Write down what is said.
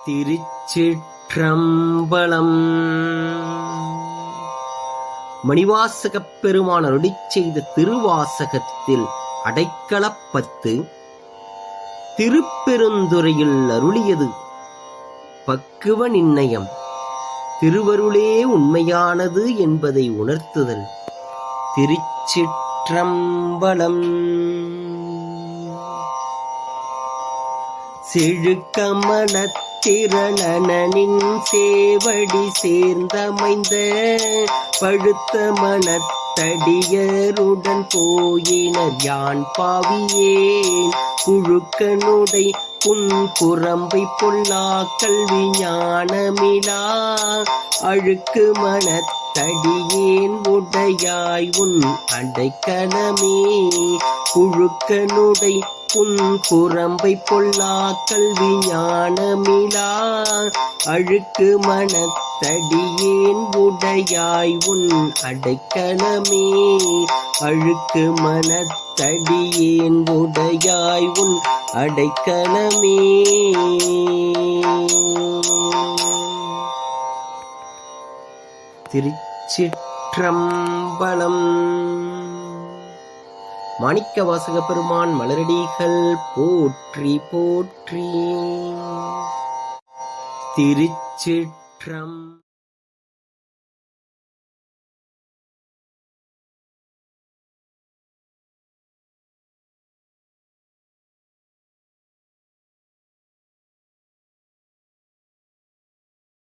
திருச்சிற்றம்பலம். மணிவாசகப் பெருமான் அருளிச் செய்த திருவாசகத்தில் அடைக்கலப்பத்து திருப்பெருந்துறையில் அருளியது பக்குவ நிர்ணயம். திருவருளே உண்மையானது என்பதை உணர்த்துதல். திருச்சிற்றம்பலம். செழுக்கமலத்திரணனின் சேவடி சேர்ந்தமைந்த பழுத்த மனத்தடியருடன் போயினர் யான் பாவியேன். புழுக்கனுடை புன்குரம்பை பொல்லா கல்வி ஞானமிலா அழுக்கு மனத்தடியேன் உடையாய் உன் அடைக்கலமே. புழுக்கனுடை புன்குரம்பை பொல்லா கல்வி ஞானமிலா அழுக்கு மனத்தடியேன் உடையாய் உன் அடைக்கலமே. அழுக்கு மனத்தடியேன் உடையாய் உன் அடைக்கலமே. திருச்சிற்றம்பலம். மாணிக்கவாசக பெருமான் மலரடிகள் போற்றி போற்றி. திருச்சிற்றம்.